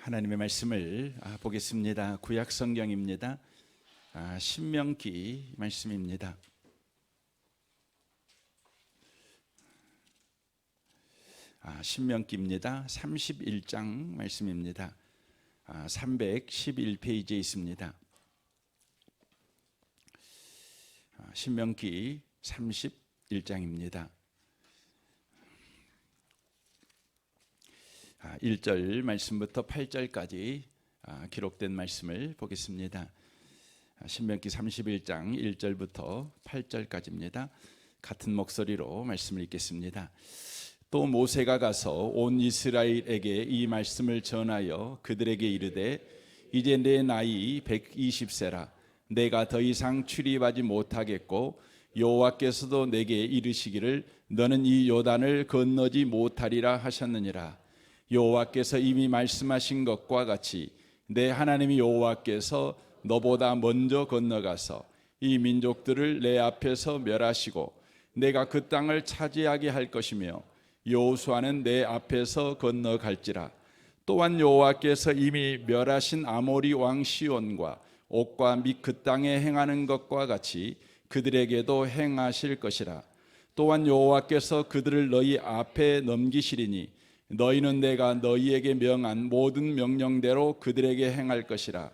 하나님의 말씀을 보겠습니다. 구약 성경입니다. 신명기 말씀입니다. 신명기입니다. 31장 말씀입니다. 311페이지에 있습니다. 신명기 31장입니다. 1절 말씀부터 8절까지 기록된 말씀을 보겠습니다. 신명기 31장 1절부터 8절까지입니다. 같은 목소리로 말씀을 읽겠습니다. 또 모세가 가서 온 이스라엘에게 이 말씀을 전하여 그들에게 이르되 이제 내 나이 120세라 내가 더 이상 출입하지 못하겠고 여호와께서도 내게 이르시기를 너는 이 요단을 건너지 못하리라 하셨느니라. 여호와께서 이미 말씀하신 것과 같이 내 하나님 여호와께서 너보다 먼저 건너가서 이 민족들을 내 앞에서 멸하시고 내가 그 땅을 차지하게 할 것이며 여호수아는 내 앞에서 건너갈지라. 또한 여호와께서 이미 멸하신 아모리 왕 시온과 옥과 및 그 땅에 행하는 것과 같이 그들에게도 행하실 것이라. 또한 여호와께서 그들을 너희 앞에 넘기시리니 너희는 내가 너희에게 명한 모든 명령대로 그들에게 행할 것이라.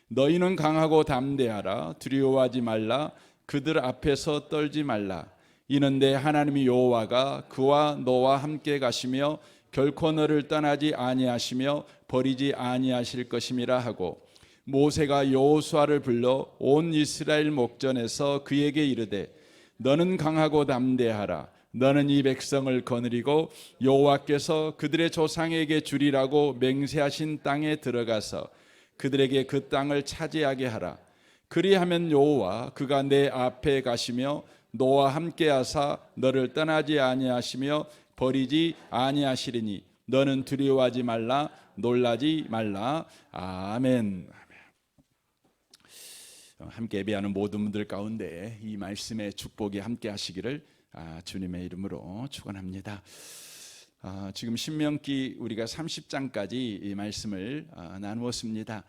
너희는 강하고 담대하라. 두려워하지 말라. 그들 앞에서 떨지 말라. 이는 내 하나님 여호와가 그와 너와 함께 가시며 결코 너를 떠나지 아니하시며 버리지 아니하실 것임이라 하고, 모세가 여호수아를 불러 온 이스라엘 목전에서 그에게 이르되 너는 강하고 담대하라. 너는 이 백성을 거느리고 여호와께서 그들의 조상에게 주리라고 맹세하신 땅에 들어가서 그들에게 그 땅을 차지하게 하라. 그리하면 여호와 그가 내 앞에 가시며 너와 함께 하사 너를 떠나지 아니하시며 버리지 아니하시리니 너는 두려워하지 말라. 놀라지 말라. 아멘. 함께 예배하는 모든 분들 가운데 이 말씀의 축복이 함께 하시기를 주님의 이름으로 축원합니다. 지금 신명기 우리가 30장까지 이 말씀을 나누었습니다.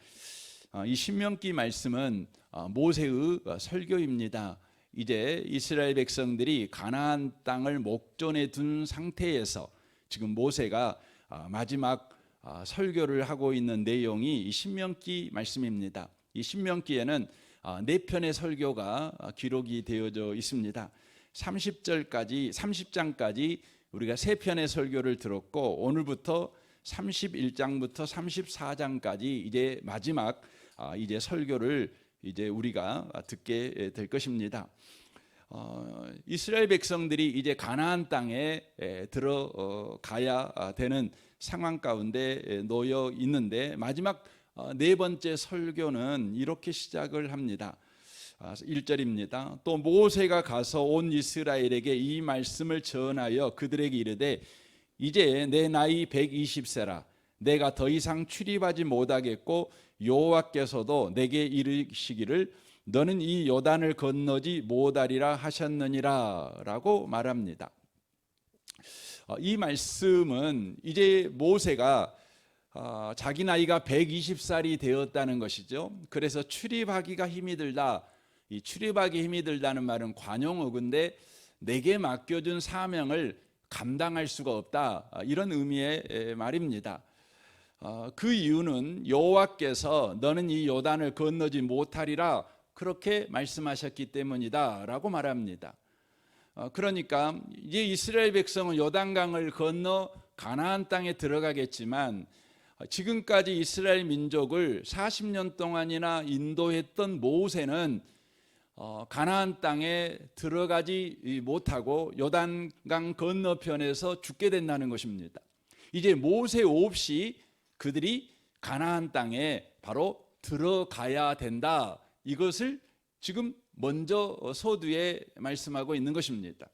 이 신명기 말씀은 모세의 설교입니다. 이제 이스라엘 백성들이 가나안 땅을 목전에 둔 상태에서 지금 모세가 마지막 설교를 하고 있는 내용이 이 신명기 말씀입니다. 이 신명기에는 4편의 설교가 기록이 되어져 있습니다. 30장까지 우리가 3편의 설교를 들었고, 오늘부터 31장부터 34장까지 이제 마지막 이제 설교를 이제 우리가 듣게 될 것입니다. 이스라엘 백성들이 이제 가나안 땅에 들어가야 되는 상황 가운데 놓여 있는데, 마지막 4번째 설교는 이렇게 시작을 합니다. 1절입니다. 또 모세가 가서 온 이스라엘에게 이 말씀을 전하여 그들에게 이르되 이제 내 나이 120세라 내가 더 이상 출입하지 못하겠고 여호와께서도 내게 이르시기를 너는 이 요단을 건너지 못하리라 하셨느니라 라고 말합니다. 이 말씀은 이제 모세가 자기 나이가 120살이 되었다는 것이죠. 그래서 출입하기가 힘이 들다. 이 출입하기 힘이 들다는 말은 관용어근데 내게 맡겨준 사명을 감당할 수가 없다, 이런 의미의 말입니다. 그 이유는 여호와께서 너는 이 요단을 건너지 못하리라 그렇게 말씀하셨기 때문이다 라고 말합니다. 그러니까 이제 이스라엘 백성은 요단강을 건너 가나안 땅에 들어가겠지만 지금까지 이스라엘 민족을 40년 동안이나 인도했던 모세는 가나안 땅에 들어가지 못하고 요단강 건너편에서 죽게 된다는 것입니다. 이제 모세 없이 그들이 가나안 땅에 바로 들어가야 된다, 이것을 지금 먼저 서두에 말씀하고 있는 것입니다.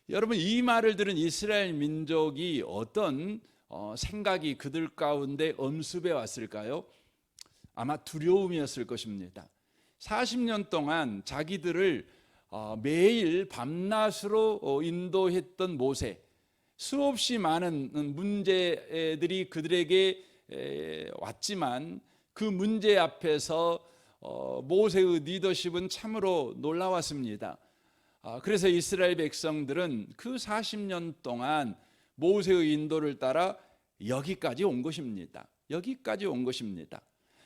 여러분, 이 말을 들은 이스라엘 민족이 어떤 생각이 그들 가운데 엄습해 왔을까요? 아마 두려움이었을 것입니다. 40년 동안 자기들을 매일 밤낮으로 인도했던 모세, 수없이 많은 문제들이 그들에게 왔지만 그 문제 앞에서 모세의 리더십은 참으로 놀라웠습니다. 그래서 이스라엘 백성들은 그 40년 동안 모세의 인도를 따라 여기까지 온 것입니다. 여기까지 온 것입니다.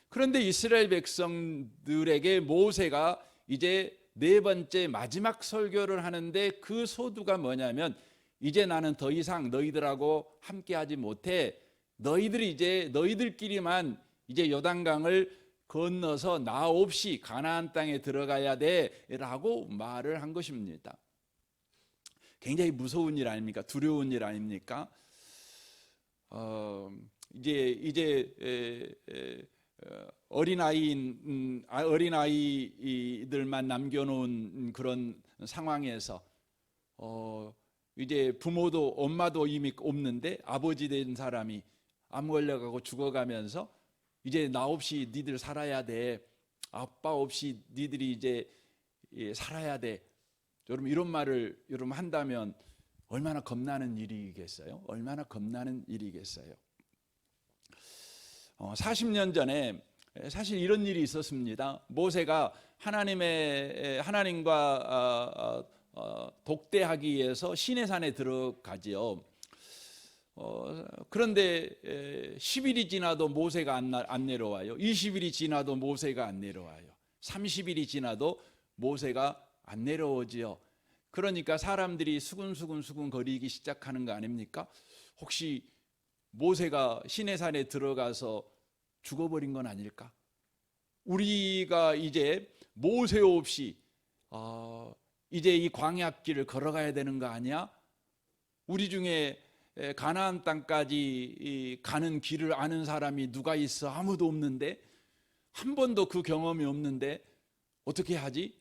그런데 이스라엘 백성들에게 모세가 이제 네 번째 마지막 설교를 하는데 그 소두가 뭐냐면, 이제 나는 더 이상 너희들하고 함께하지 못해. 너희들이 이제 너희들끼리만 이제 요단강을 건너서 나 없이 가나안 땅에 들어가야 돼라고 말을 한 것입니다. 굉장히 무서운 일 아닙니까? 두려운 일 아닙니까? 이제 어린아이들만 남겨놓은 그런 상황에서 이제 부모도 엄마도 이미 없는데 아버지 된 사람이 암 걸려가고 죽어가면서 이제 나 없이 니들 살아야 돼. 아빠 없이 니들이 이제 살아야 돼. 여러분 이런 말을 여러분 한다면 얼마나 겁나는 일이겠어요? 얼마나 겁나는 일이겠어요? 40년 전에 사실 이런 일이 있었습니다. 모세가 하나님과 독대하기 위해서 시내산에 들어가지요. 그런데 10일이 지나도 모세가 안 내려와요. 20일이 지나도 모세가 안 내려와요. 30일이 지나도 모세가 안 내려오지요. 그러니까 사람들이 수근수근 거리기 시작하는 거 아닙니까? 혹시 모세가 시내산에 들어가서 죽어버린 건 아닐까? 우리가 이제 모세 없이 이제 이 광야길을 걸어가야 되는 거 아니야? 우리 중에 가나안 땅까지 가는 길을 아는 사람이 누가 있어? 아무도 없는데, 한 번도 그 경험이 없는데 어떻게 하지?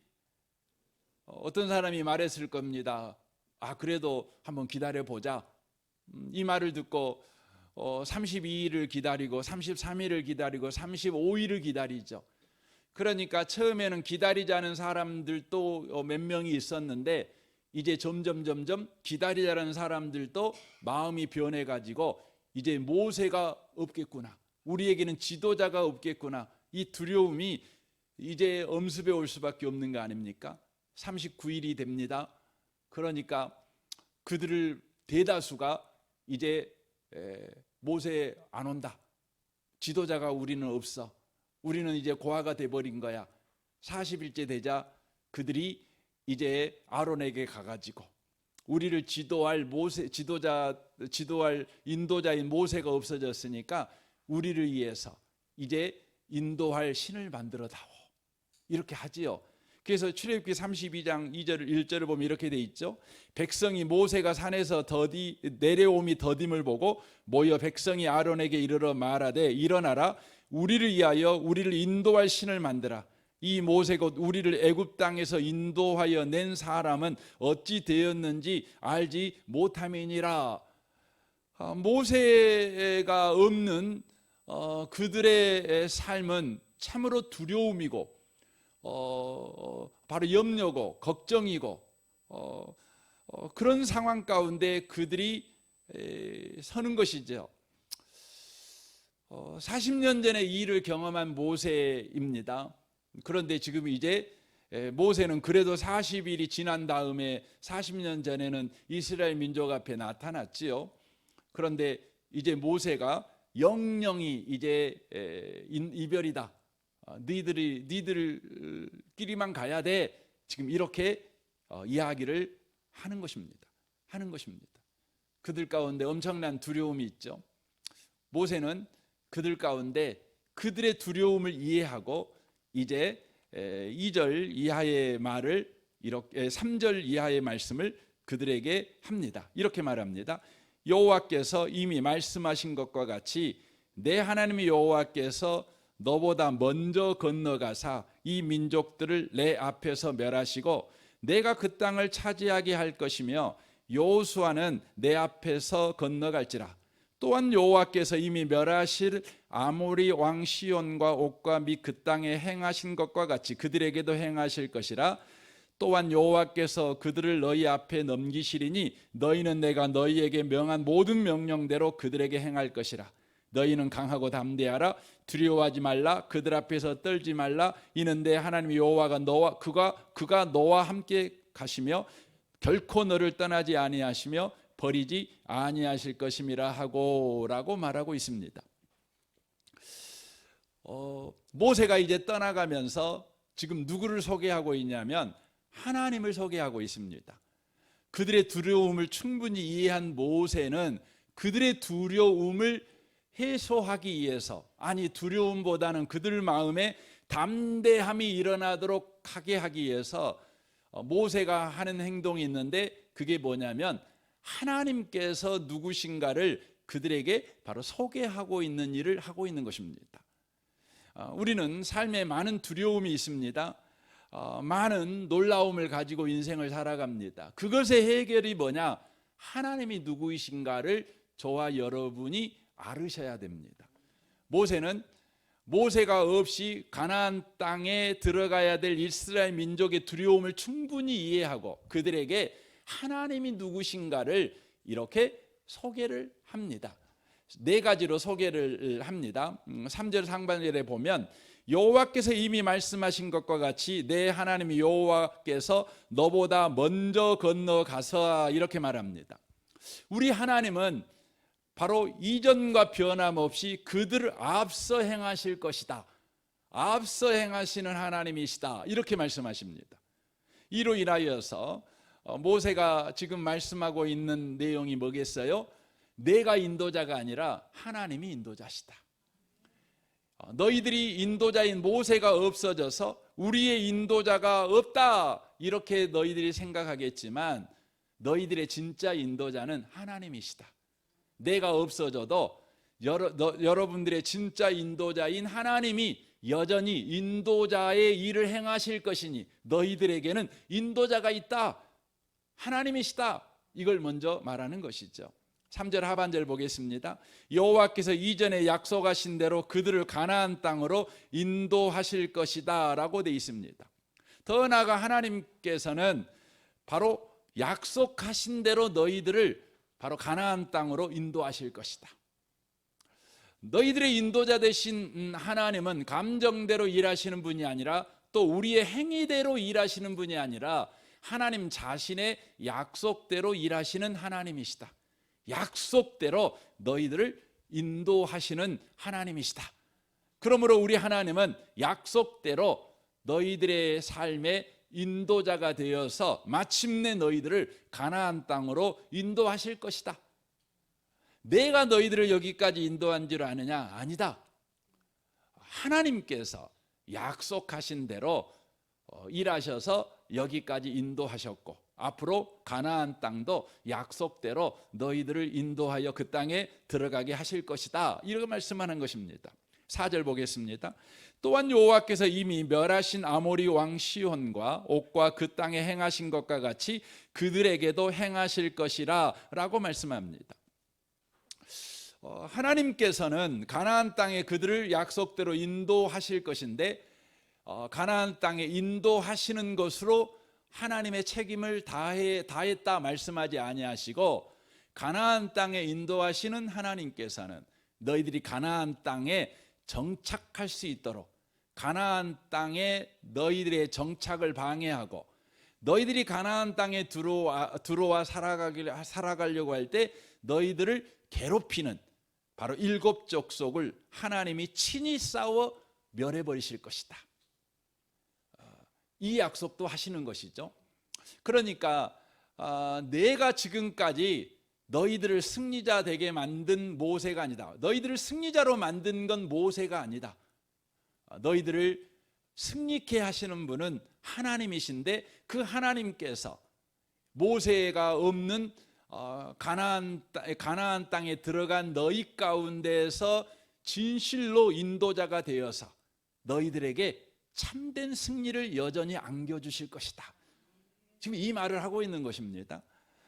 어떤 사람이 말했을 겁니다. 그래도 한번 기다려보자. 이 말을 듣고 32일을 기다리고 33일을 기다리고 35일을 기다리죠. 그러니까 처음에는 기다리자는 사람들도 몇 명이 있었는데 이제 점점 기다리자는 사람들도 마음이 변해가지고 이제 모세가 없겠구나, 우리에게는 지도자가 없겠구나, 이 두려움이 이제 엄습해 올 수밖에 없는 거 아닙니까? 39일이 됩니다. 그러니까 그들을 대다수가 이제 모세 안 온다, 지도자가 우리는 없어, 우리는 이제 고아가 돼버린 거야. 40일째 되자 그들이 이제 아론에게 가가지고 우리를 지도할 지도할 인도자인 모세가 없어졌으니까 우리를 위해서 이제 인도할 신을 만들어 다오, 이렇게 하지요. 그래서 출애굽기 32장 2절 1절을 보면 이렇게 돼 있죠. 백성이 모세가 산에서 내려옴이 더딤을 보고 모여 백성이 아론에게 이르러 말하되, 일어나라, 우리를 위하여 우리를 인도할 신을 만들라. 이 모세 곧 우리를 애굽 땅에서 인도하여 낸 사람은 어찌 되었는지 알지 못함이니라. 모세가 없는 그들의 삶은 참으로 두려움이고 바로 염려고 걱정이고 그런 상황 가운데 그들이 서는 것이죠. 40년 전에 이 일을 경험한 모세입니다. 그런데 지금 이제 모세는 그래도 40일이 지난 다음에 40년 전에는 이스라엘 민족 앞에 나타났지요. 그런데 이제 모세가 영영이 이제 이별이다, 니들끼리만 가야 돼, 지금 이렇게 이야기를 하는 것입니다. 그들 가운데 엄청난 두려움이 있죠. 모세는 그들 가운데 그들의 두려움을 이해하고 이제 2절 이하의 말을 이렇게 3절 이하의 말씀을 그들에게 합니다. 이렇게 말합니다. 여호와께서 이미 말씀하신 것과 같이 내 하나님 여호와께서 너보다 먼저 건너가사 이 민족들을 내 앞에서 멸하시고 내가 그 땅을 차지하게 할 것이며 여호수아는 내 앞에서 건너갈지라. 또한 여호와께서 이미 멸하실 아모리 왕 시온과 옥과 및 그 땅에 행하신 것과 같이 그들에게도 행하실 것이라. 또한 여호와께서 그들을 너희 앞에 넘기시리니 너희는 내가 너희에게 명한 모든 명령대로 그들에게 행할 것이라. 너희는 강하고 담대하라. 두려워하지 말라. 그들 앞에서 떨지 말라. 이는 내 하나님 여호와가 그가 너와 함께 가시며 결코 너를 떠나지 아니하시며 버리지 아니하실 것임이라 하고라고 말하고 있습니다. 모세가 이제 떠나가면서 지금 누구를 소개하고 있냐면 하나님을 소개하고 있습니다. 그들의 두려움을 충분히 이해한 모세는 그들의 두려움을 해소하기 위해서, 아니 두려움보다는 그들 마음에 담대함이 일어나도록 하게 하기 위해서 모세가 하는 행동이 있는데, 그게 뭐냐면 하나님께서 누구신가를 그들에게 바로 소개하고 있는 일을 하고 있는 것입니다. 우리는 삶에 많은 두려움이 있습니다. 많은 놀라움을 가지고 인생을 살아갑니다. 그것의 해결이 뭐냐? 하나님이 누구이신가를 저와 여러분이 알으셔야 됩니다. 모세가 없이 가나안 땅에 들어가야 될 이스라엘 민족의 두려움을 충분히 이해하고 그들에게 하나님이 누구신가를 이렇게 소개를 합니다. 네 가지로 소개를 합니다. 3절 상반절에 보면 여호와께서 이미 말씀하신 것과 같이 내 하나님 여호와께서 너보다 먼저 건너가서, 이렇게 말합니다. 우리 하나님은 바로 이전과 변함없이 그들을 앞서 행하실 것이다. 앞서 행하시는 하나님이시다. 이렇게 말씀하십니다. 이로 인하여서 모세가 지금 말씀하고 있는 내용이 뭐겠어요? 내가 인도자가 아니라 하나님이 인도자시다. 너희들이 인도자인 모세가 없어져서 우리의 인도자가 없다, 이렇게 너희들이 생각하겠지만 너희들의 진짜 인도자는 하나님이시다. 내가 없어져도 여러분들의 진짜 인도자인 하나님이 여전히 인도자의 일을 행하실 것이니 너희들에게는 인도자가 있다, 하나님이시다, 이걸 먼저 말하는 것이죠. 3절 하반절 보겠습니다. 여호와께서 이전에 약속하신 대로 그들을 가나안 땅으로 인도하실 것이다 라고 되어 있습니다. 더 나아가 하나님께서는 바로 약속하신 대로 너희들을 바로 가나안 땅으로 인도하실 것이다. 너희들의 인도자 되신 하나님은 감정대로 일하시는 분이 아니라 또 우리의 행위대로 일하시는 분이 아니라 하나님 자신의 약속대로 일하시는 하나님이시다. 약속대로 너희들을 인도하시는 하나님이시다. 그러므로 우리 하나님은 약속대로 너희들의 삶의 인도자가 되어서 마침내 너희들을 가나안 땅으로 인도하실 것이다. 내가 너희들을 여기까지 인도한 줄 아느냐? 아니다. 하나님께서 약속하신 대로 일하셔서 여기까지 인도하셨고 앞으로 가나안 땅도 약속대로 너희들을 인도하여 그 땅에 들어가게 하실 것이다, 이렇게 말씀하는 것입니다. 4절 보겠습니다. 또한 여호와께서 이미 멸하신 아모리 왕 시혼과 옥과 그 땅에 행하신 것과 같이 그들에게도 행하실 것이라 라고 말씀합니다. 하나님께서는 가나안 땅에 그들을 약속대로 인도하실 것인데 가나안 땅에 인도하시는 것으로 하나님의 책임을 다했다 말씀하지 아니하시고, 가나안 땅에 인도하시는 하나님께서는 너희들이 가나안 땅에 정착할 수 있도록 가나안 땅에 너희들의 정착을 방해하고 너희들이 가나안 땅에 들어와 살아가려고 할 때 너희들을 괴롭히는 바로 7 족속을 하나님이 친히 싸워 멸해버리실 것이다. 이 약속도 하시는 것이죠. 그러니까 내가 지금까지 너희들을 승리자 되게 만든 모세가 아니다. 너희들을 승리자로 만든 건 모세가 아니다. 너희들을 승리케 하시는 분은 하나님이신데 그 하나님께서 모세가 없는 가나안 땅에 들어간 너희 가운데에서 진실로 인도자가 되어서 너희들에게 참된 승리를 여전히 안겨주실 것이다. 지금 이 말을 하고 있는 것입니다.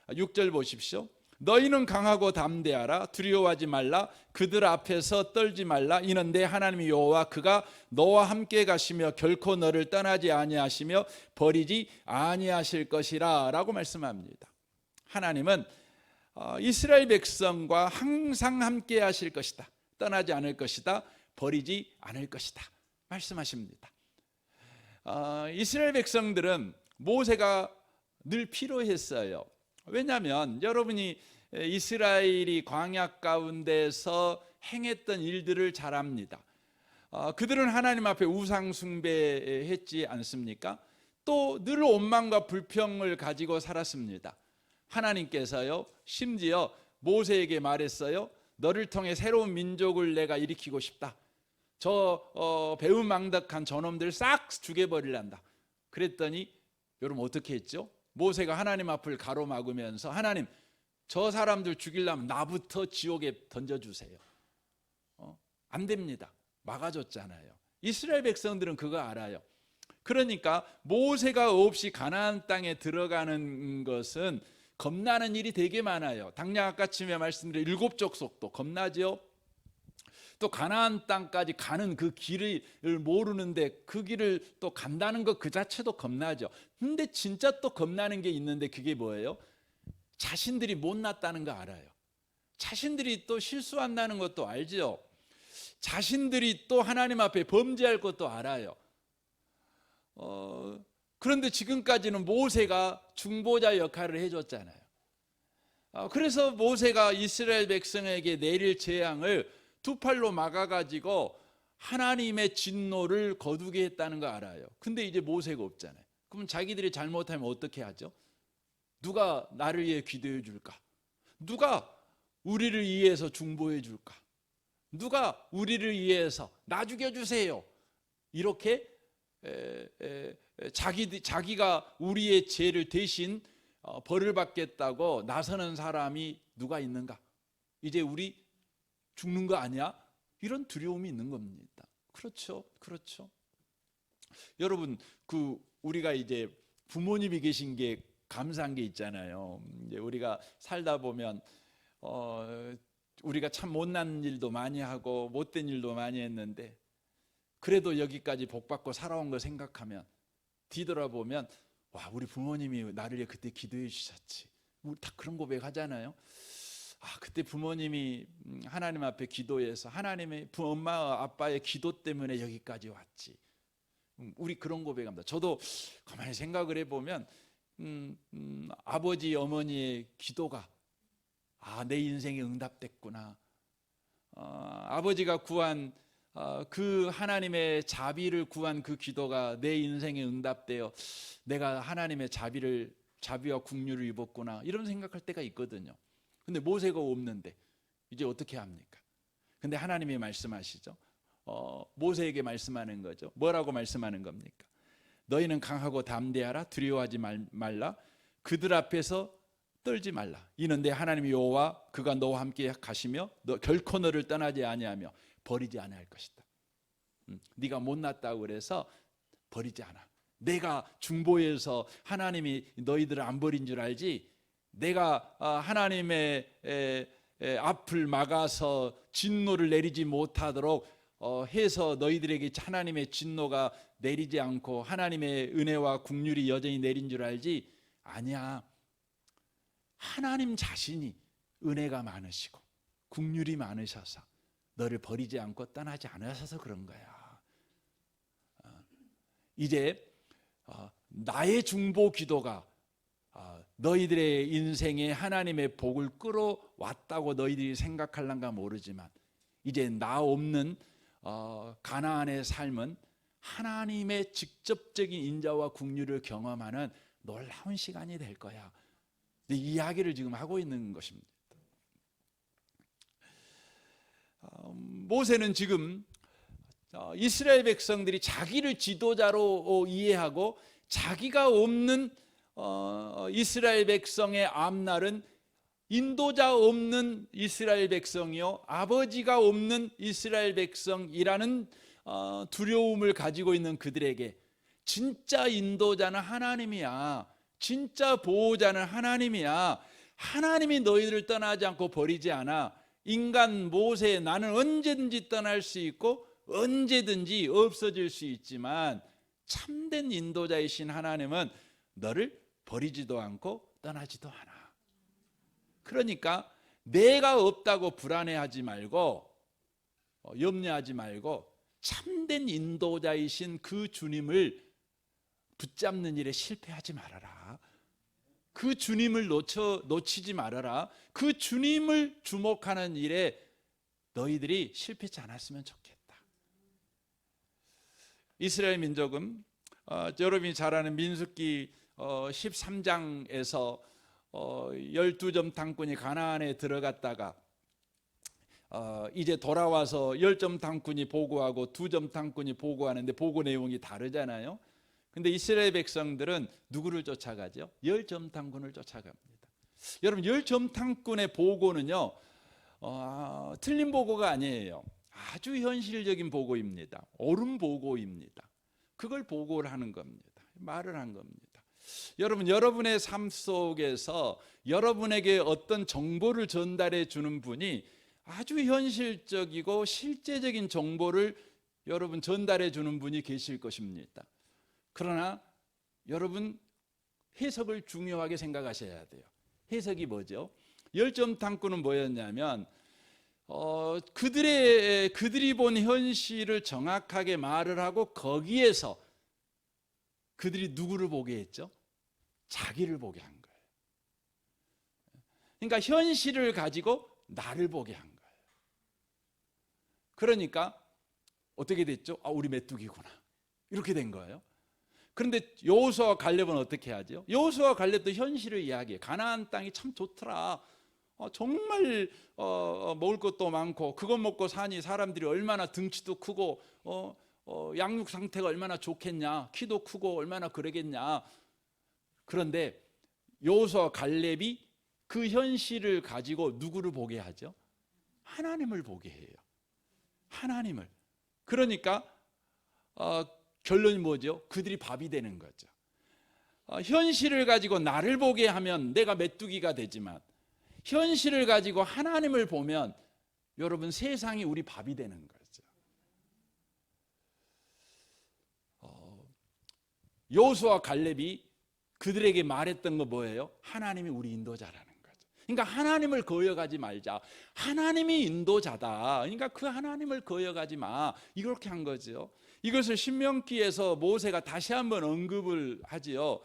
6절 보십시오. 너희는 강하고 담대하라. 두려워하지 말라. 그들 앞에서 떨지 말라. 이는 내 하나님 여호와 그가 너와 함께 가시며 결코 너를 떠나지 아니하시며 버리지 아니하실 것이라 라고 말씀합니다. 하나님은 이스라엘 백성과 항상 함께 하실 것이다. 떠나지 않을 것이다. 버리지 않을 것이다. 말씀하십니다. 이스라엘 백성들은 모세가 늘 필요했어요. 왜냐하면 여러분이 이스라엘이 광야 가운데서 행했던 일들을 잘 압니다. 그들은 하나님 앞에 우상 숭배했지 않습니까? 또 늘 원망과 불평을 가지고 살았습니다. 하나님께서요, 심지어 모세에게 말했어요. 너를 통해 새로운 민족을 내가 일으키고 싶다. 저 배은망덕한 저놈들 싹 죽여버리란다. 그랬더니 여러분 어떻게 했죠? 모세가 하나님 앞을 가로막으면서 하나님, 저 사람들 죽이려면 나부터 지옥에 던져주세요. 안 됩니다. 막아줬잖아요. 이스라엘 백성들은 그거 알아요. 그러니까 모세가 없이 가나안 땅에 들어가는 것은 겁나는 일이 되게 많아요. 당장 아까 아침에 말씀드린 7 족속도 겁나죠. 또 가나안 땅까지 가는 그 길을 모르는데 그 길을 또 간다는 것 그 자체도 겁나죠. 근데 진짜 또 겁나는 게 있는데 그게 뭐예요? 자신들이 못났다는 거 알아요. 자신들이 또 실수한다는 것도 알죠. 자신들이 또 하나님 앞에 범죄할 것도 알아요. 그런데 지금까지는 모세가 중보자 역할을 해줬잖아요. 그래서 모세가 이스라엘 백성에게 내릴 재앙을 2 팔로 막아가지고 하나님의 진노를 거두게 했다는 거 알아요. 근데 이제 모세가 없잖아요. 그럼 자기들이 잘못하면 어떻게 하죠? 누가 나를 위해 기도해 줄까? 누가 우리를 위해서 중보해 줄까? 누가 우리를 위해서 나 죽여주세요. 이렇게 자기가 우리의 죄를 대신 벌을 받겠다고 나서는 사람이 누가 있는가? 이제 우리 죽는 거 아니야? 이런 두려움이 있는 겁니다. 그렇죠, 그렇죠. 여러분, 우리가 이제 부모님이 계신 게 감사한 게 있잖아요. 이제 우리가 살다 보면 우리가 참 못난 일도 많이 하고 못된 일도 많이 했는데 그래도 여기까지 복받고 살아온 거 생각하면 뒤돌아보면 와, 우리 부모님이 나를 위해 그때 기도해 주셨지. 우리 다 그런 고백 하잖아요. 그때 부모님이 하나님 앞에 기도해서 하나님의 엄마 아빠의 기도 때문에 여기까지 왔지. 우리 그런 고백합니다. 저도 가만히 생각을 해보면 아버지 어머니의 기도가 내 인생에 응답됐구나. 아버지가 구한 그 하나님의 자비를 구한 그 기도가 내 인생에 응답되어 내가 하나님의 자비와 긍휼을 입었구나, 이런 생각할 때가 있거든요. 근데 모세가 없는데 이제 어떻게 합니까? 근데 하나님이 말씀하시죠. 모세에게 말씀하는 거죠. 뭐라고 말씀하는 겁니까? 너희는 강하고 담대하라. 두려워하지 말라. 그들 앞에서 떨지 말라. 이는 내 하나님 여호와 그가 너와 함께 가시며 결코 너를 떠나지 아니하며 버리지 않을 것이다. 네가 못났다고 그래서 버리지 않아. 내가 중보해서 하나님이 너희들을 안 버린 줄 알지. 내가 하나님의 앞을 막아서 진노를 내리지 못하도록 해서 너희들에게 하나님의 진노가 내리지 않고 하나님의 은혜와 긍휼이 여전히 내린 줄 알지. 아니야. 하나님 자신이 은혜가 많으시고 긍휼이 많으셔서 너를 버리지 않고 떠나지 않으셔서 그런 거야. 이제 나의 중보 기도가 너희들의 인생에 하나님의 복을 끌어왔다고 너희들이 생각할란가 모르지만 이제 나 없는 가나안의 삶은 하나님의 직접적인 인자와 긍휼을 경험하는 놀라운 시간이 될 거야. 이 이야기를 지금 하고 있는 것입니다. 모세는 지금 이스라엘 백성들이 자기를 지도자로 이해하고 자기가 없는 이스라엘 백성의 앞날은 인도자 없는 이스라엘 백성이요 아버지가 없는 이스라엘 백성이라는 두려움을 가지고 있는 그들에게 진짜 인도자는 하나님이야. 진짜 보호자는 하나님이야. 하나님이 너희들을 떠나지 않고 버리지 않아. 인간 모세 나는 언제든지 떠날 수 있고 언제든지 없어질 수 있지만 참된 인도자이신 하나님은 너를 버리지도 않고 떠나지도 않아. 그러니까 내가 없다고 불안해하지 말고 염려하지 말고 참된 인도자이신 그 주님을 붙잡는 일에 실패하지 말아라. 그 주님을 놓치지 말아라. 그 주님을 주목하는 일에 너희들이 실패치 않았으면 좋겠다. 이스라엘 민족은 여러분이 잘 아는 민수기 13장에서 12점 탐꾼이 가나안에 들어갔다가 이제 돌아와서 10점 탐꾼이 보고하고 2점 탐꾼이 보고하는데 보고 내용이 다르잖아요. 근데 이스라엘 백성들은 누구를 쫓아가죠? 10점 탐꾼을 쫓아갑니다. 여러분 10점 탐꾼의 보고는요 틀린 보고가 아니에요. 아주 현실적인 보고입니다. 옳은 보고입니다. 그걸 보고를 하는 겁니다. 말을 한 겁니다. 여러분, 여러분의 삶 속에서 여러분에게 어떤 정보를 전달해 주는 분이 아주 현실적이고 실제적인 정보를 여러분 전달해 주는 분이 계실 것입니다. 그러나 여러분 해석을 중요하게 생각하셔야 돼요. 해석이 뭐죠? 10점 탐꾼은 뭐였냐면 그들이 본 현실을 정확하게 말을 하고 거기에서 그들이 누구를 보게 했죠? 자기를 보게 한 거예요. 그러니까 현실을 가지고 나를 보게 한 거예요. 그러니까 어떻게 됐죠? 우리 메뚜기구나. 이렇게 된 거예요. 그런데 여호수아와 갈렙은 어떻게 하죠? 여호수아와 갈렙도 현실을 이야기해요. 가나안 땅이 참 좋더라. 정말 먹을 것도 많고 그것 먹고 사니 사람들이 얼마나 등치도 크고 양육 상태가 얼마나 좋겠냐, 키도 크고 얼마나 그러겠냐. 그런데 여호수아와 갈렙이 그 현실을 가지고 누구를 보게 하죠? 하나님을 보게 해요. 하나님을. 그러니까 결론이 뭐죠? 그들이 밥이 되는 거죠. 현실을 가지고 나를 보게 하면 내가 메뚜기가 되지만 현실을 가지고 하나님을 보면 여러분 세상이 우리 밥이 되는 거죠. 여호수아와 갈렙이 그들에게 말했던 거 뭐예요? 하나님이 우리 인도자라는 거죠. 그러니까 하나님을 거역하지 말자. 하나님이 인도자다. 그러니까 그 하나님을 거역하지 마. 이렇게 한 거죠. 이것을 신명기에서 모세가 다시 한번 언급을 하지요.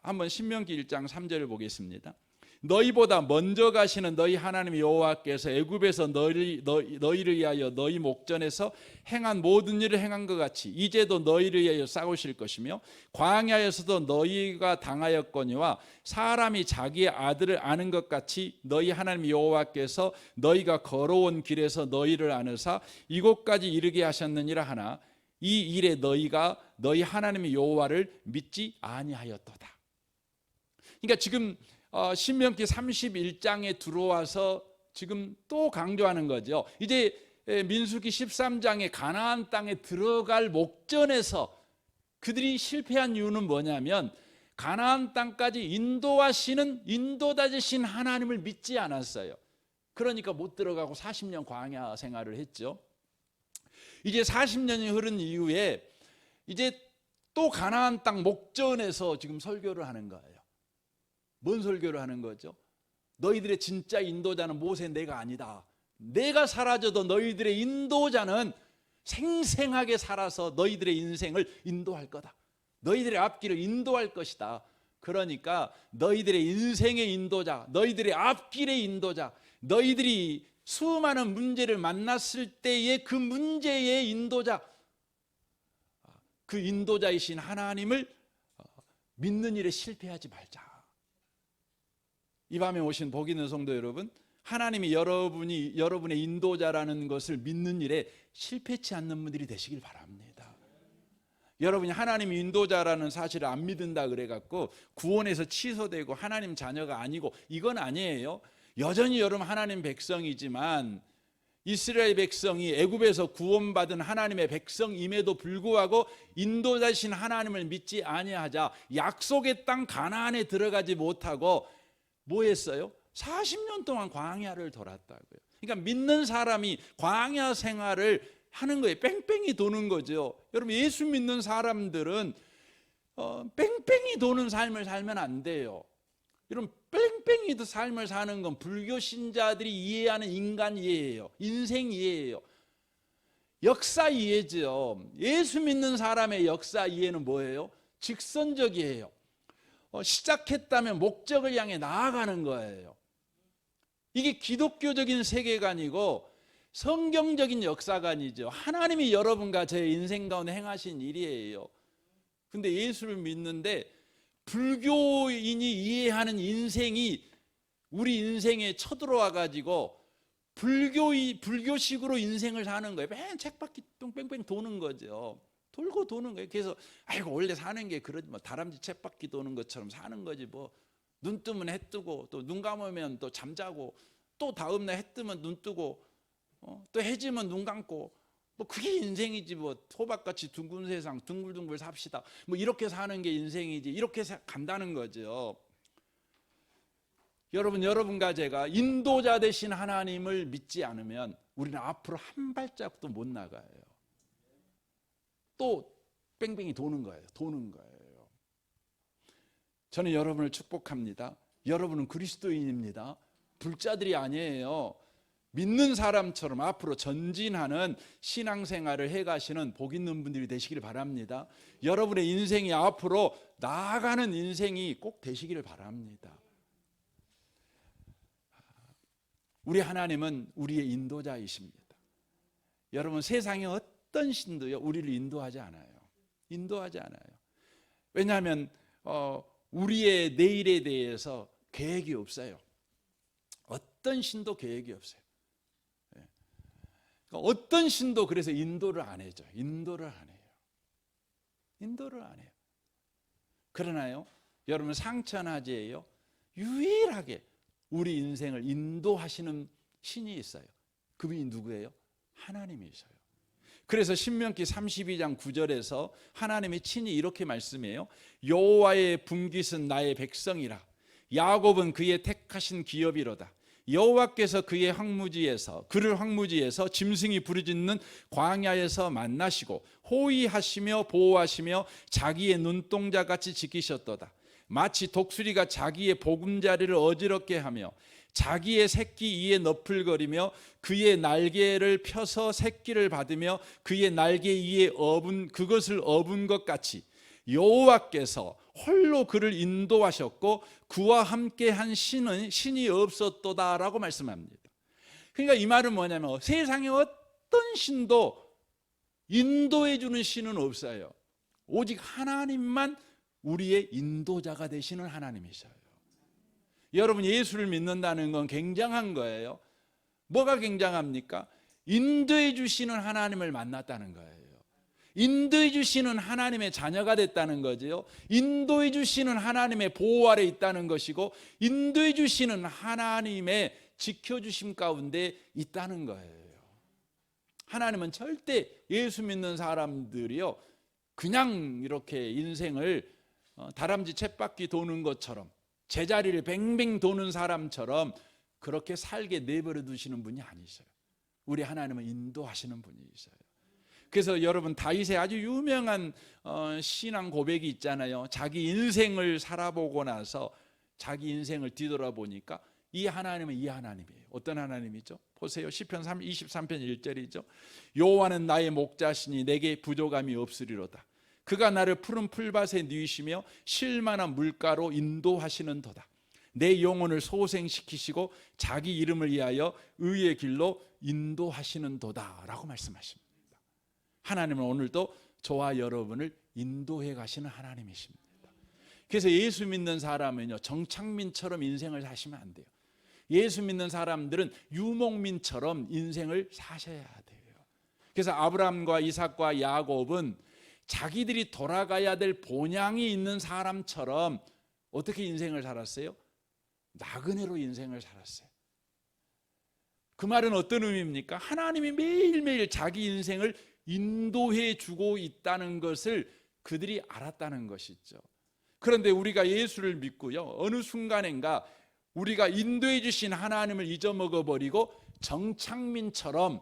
한번 신명기 1장 3절을 보겠습니다. 너희보다 먼저 가시는 너희 하나님 여호와께서 애굽에서 너희를 위하여 너희 목전에서 행한 모든 일을 행한 것 같이 이제도 너희를 위하여 싸우실 것이며 광야에서도 너희가 당하였거니와 사람이 자기의 아들을 아는 것 같이 너희 하나님 여호와께서 너희가 걸어온 길에서 너희를 아느사 이곳까지 이르게 하셨느니라 하나 이 일에 너희가 너희 하나님 여호와를 믿지 아니하였도다. 그러니까 지금 신명기 31장에 들어와서 지금 또 강조하는 거죠. 이제 민수기 13장에 가나안 땅에 들어갈 목전에서 그들이 실패한 이유는 뭐냐면 가나안 땅까지 인도하시는 인도자이신 하나님을 믿지 않았어요. 그러니까 못 들어가고 40년 광야 생활을 했죠. 이제 40년이 흐른 이후에 이제 또 가나안 땅 목전에서 지금 설교를 하는 거예요. 뭔 설교를 하는 거죠? 너희들의 진짜 인도자는 모세 내가 아니다. 내가 사라져도 너희들의 인도자는 생생하게 살아서 너희들의 인생을 인도할 거다. 너희들의 앞길을 인도할 것이다. 그러니까 너희들의 인생의 인도자, 너희들의 앞길의 인도자, 너희들이 수많은 문제를 만났을 때의 그 문제의 인도자, 그 인도자이신 하나님을 믿는 일에 실패하지 말자. 이 밤에 오신 복 있는 성도 여러분, 하나님이 여러분의 인도자라는 것을 믿는 일에 실패치 않는 분들이 되시길 바랍니다. 여러분이 하나님이 인도자라는 사실을 안 믿는다 그래갖고 구원에서 취소되고 하나님 자녀가 아니고 이건 아니에요. 여전히 여러분 하나님 백성이지만 이스라엘 백성이 애굽에서 구원받은 하나님의 백성임에도 불구하고 인도자신 하나님을 믿지 아니하자 약속의 땅 가나안에 들어가지 못하고 뭐 했어요? 40년 동안 광야를 돌았다고요. 그러니까 믿는 사람이 광야 생활을 하는 거예요. 뺑뺑이 도는 거죠. 여러분 예수 믿는 사람들은 뺑뺑이 도는 삶을 살면 안 돼요. 여러분 뺑뺑이 삶을 사는 건 불교 신자들이 이해하는 인간 이해예요. 인생 이해예요. 역사 이해죠. 예수 믿는 사람의 역사 이해는 뭐예요? 직선적이에요. 시작했다면 목적을 향해 나아가는 거예요. 이게 기독교적인 세계관이고 성경적인 역사관이죠. 하나님이 여러분과 제 인생 가운데 행하신 일이에요. 근데 예수를 믿는데 불교인이 이해하는 인생이 우리 인생에 쳐들어와 가지고 불교식으로 인생을 사는 거예요. 맨 책바퀴 뺑뺑뺑 도는 거죠. 돌고 도는 거예요. 그래서 아이고 원래 사는 게 그러지 뭐 다람쥐 책바퀴 도는 것처럼 사는 거지 뭐. 눈 뜨면 해 뜨고 또 눈 감으면 또 잠자고 또 다음날 해 뜨면 눈 뜨고 또 해 지면 눈 감고 뭐 그게 인생이지 뭐. 호박같이 둥근 세상 둥글둥글 삽시다 뭐 이렇게 사는 게 인생이지 이렇게 간다는 거죠. 여러분과 제가 인도자 되신 하나님을 믿지 않으면 우리는 앞으로 한 발짝도 못 나가요. 또 뺑뺑이 도는 거예요. 저는 여러분을 축복합니다. 여러분은 그리스도인입니다. 불자들이 아니에요. 믿는 사람처럼 앞으로 전진하는 신앙생활을 해가시는 복 있는 분들이 되시기를 바랍니다. 여러분의 인생이 앞으로 나아가는 인생이 꼭 되시기를 바랍니다. 우리 하나님은 우리의 인도자이십니다. 여러분 세상의 어떤 신도요 우리를 인도하지 않아요. 왜냐하면 우리의 내일에 대해서 계획이 없어요. 어떤 신도 계획이 없어요. 어떤 신도 그래서 인도를 안 해줘요. 인도를 안 해요. 그러나요 여러분 상천하제예요 유일하게 우리 인생을 인도하시는 신이 있어요. 그분이 누구예요? 하나님이셔요. 그래서 신명기 32장 9절에서 하나님의 친히 이렇게 말씀해요. 여호와의 분깃은 나의 백성이라 야곱은 그의 택하신 기업이로다. 여호와께서 그를 황무지에서 짐승이 부르짖는 광야에서 만나시고 호위하시며 보호하시며 자기의 눈동자같이 지키셨도다. 마치 독수리가 자기의 보금자리를 어지럽게 하며 자기의 새끼 이에 너풀거리며 그의 날개를 펴서 새끼를 받으며 그의 날개 위에 그것을 업은 것 같이 여호와께서 홀로 그를 인도하셨고 그와 함께한 신이 없었도다라고 말씀합니다. 그러니까 이 말은 뭐냐면 세상에 어떤 신도 인도해 주는 신은 없어요. 오직 하나님만 우리의 인도자가 되시는 하나님이셔요. 여러분 예수를 믿는다는 건 굉장한 거예요. 뭐가 굉장합니까? 인도해 주시는 하나님을 만났다는 거예요. 인도해 주시는 하나님의 자녀가 됐다는 거죠. 인도해 주시는 하나님의 보호 아래 있다는 것이고 인도해 주시는 하나님의 지켜주심 가운데 있다는 거예요. 하나님은 절대 예수 믿는 사람들이요 그냥 이렇게 인생을 다람쥐 쳇바퀴 도는 것처럼 제자리를 뱅뱅 도는 사람처럼 그렇게 살게 내버려 두시는 분이 아니셔요. 우리 하나님은 인도하시는 분이셔요. 그래서 여러분 다윗의 아주 유명한 신앙 고백이 있잖아요. 자기 인생을 살아보고 나서 자기 인생을 뒤돌아보니까 이 하나님은 이 하나님이에요. 어떤 하나님이죠? 보세요. 시편 23편 1절이죠. 여호와는 나의 목자시니 내게 부족함이 없으리로다. 그가 나를 푸른 풀밭에 누이시며 쉴만한 물가로 인도하시는도다. 내 영혼을 소생시키시고 자기 이름을 위하여 의의 길로 인도하시는도다 라고 말씀하십니다. 하나님은 오늘도 저와 여러분을 인도해 가시는 하나님이십니다. 그래서 예수 믿는 사람은요 정창민처럼 인생을 사시면 안 돼요. 예수 믿는 사람들은 유목민처럼 인생을 사셔야 돼요. 그래서 아브라함과 이삭과 야곱은 자기들이 돌아가야 될 본향이 있는 사람처럼 어떻게 인생을 살았어요? 나그네로 인생을 살았어요. 그 말은 어떤 의미입니까? 하나님이 매일매일 자기 인생을 인도해 주고 있다는 것을 그들이 알았다는 것이죠. 그런데 우리가 예수를 믿고요 어느 순간인가 우리가 인도해 주신 하나님을 잊어먹어 버리고 정창민처럼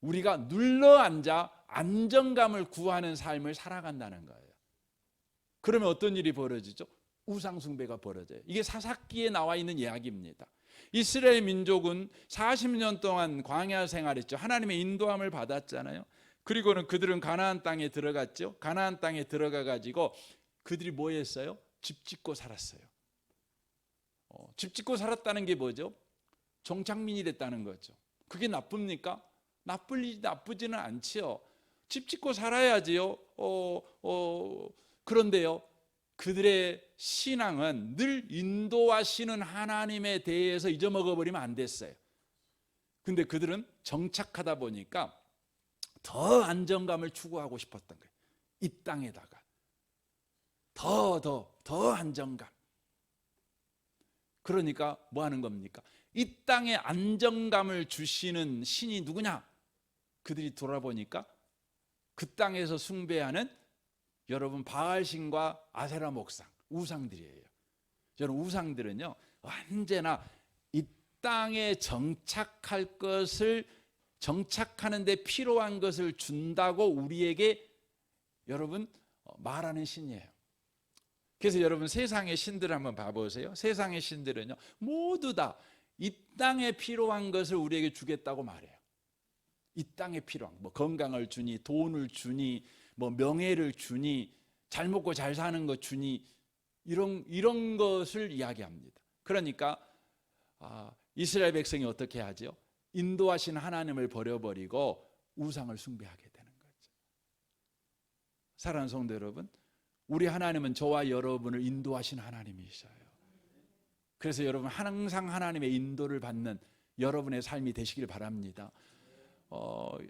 우리가 눌러앉아 안정감을 구하는 삶을 살아간다는 거예요. 그러면 어떤 일이 벌어지죠? 우상숭배가 벌어져요. 이게 사사기에 나와 있는 이야기입니다. 이스라엘 민족은 40년 동안 광야 생활했죠. 하나님의 인도함을 받았잖아요. 그리고는 그들은 가나안 땅에 들어갔죠. 가나안 땅에 들어가 가지고 그들이 뭐 했어요? 집 짓고 살았어요. 집 짓고 살았다는 게 뭐죠? 정착민이 됐다는 거죠. 그게 나쁩니까? 나쁘지는 않지요. 집 짓고 살아야지요. 그런데요, 그들의 신앙은 늘 인도하시는 하나님에 대해서 잊어먹어버리면 안 됐어요. 근데 그들은 정착하다 보니까 더 안정감을 추구하고 싶었던 거예요. 이 땅에다가 더 안정감. 그러니까 뭐 하는 겁니까? 이 땅에 안정감을 주시는 신이 누구냐? 그들이 돌아보니까 그 땅에서 숭배하는 여러분 바알신과 아세라 목상, 우상들이에요. 여러분 우상들은요, 언제나 이 땅에 정착할 것을, 정착하는 데 필요한 것을 준다고 우리에게 여러분 말하는 신이에요. 그래서 여러분 세상의 신들을 한번 봐보세요. 세상의 신들은요, 모두 다 이 땅에 필요한 것을 우리에게 주겠다고 말해요. 이 땅에 필요한, 뭐 건강을 주니, 돈을 주니, 뭐 명예를 주니, 잘 먹고 잘 사는 것 주니, 이런 것을 이야기합니다. 그러니까 이스라엘 백성이 어떻게 하죠? 인도하신 하나님을 버려버리고 우상을 숭배하게 되는 거죠. 사랑하는 성도 여러분, 우리 하나님은 저와 여러분을 인도하신 하나님이셔요. 그래서 여러분 항상 하나님의 인도를 받는 여러분의 삶이 되시길 바랍니다.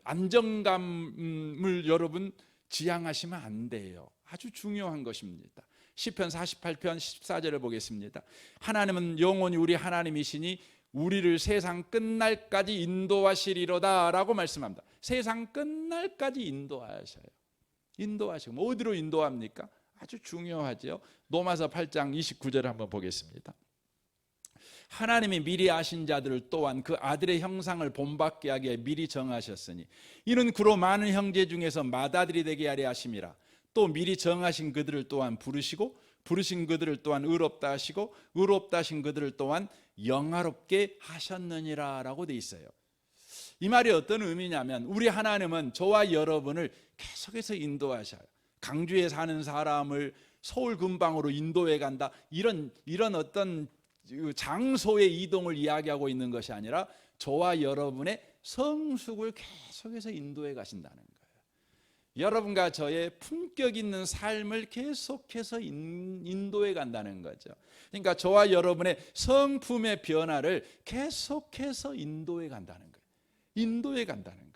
안정감을 여러분 지향하시면 안 돼요. 아주 중요한 것입니다. 시편 48편 14절을 보겠습니다. 하나님은 영원히 우리 하나님이시니 우리를 세상 끝날까지 인도하시리로다 라고 말씀합니다. 세상 끝날까지 인도하셔요. 인도하시고 어디로 인도합니까? 아주 중요하죠. 로마서 8장 29절을 한번 보겠습니다. 하나님이 미리 아신 자들을 또한 그 아들의 형상을 본받게 하기에 미리 정하셨으니 이는 그로 많은 형제 중에서 맏아들이 되게 하려 하심이라. 또 미리 정하신 그들을 또한 부르시고 부르신 그들을 또한 의롭다 하시고 의롭다 하신 그들을 또한 영화롭게 하셨느니라 라고 돼 있어요. 이 말이 어떤 의미냐면 우리 하나님은 저와 여러분을 계속해서 인도하셔요. 강주에 사는 사람을 서울 근방으로 인도해 간다, 이런 어떤 장소의 이동을 이야기하고 있는 것이 아니라 저와 여러분의 성숙을 계속해서 인도해 가신다는 거예요. 여러분과 저의 품격 있는 삶을 계속해서 인도해 간다는 거죠. 그러니까 저와 여러분의 성품의 변화를 계속해서 인도해 간다는 거예요. 인도해 간다는 거예요.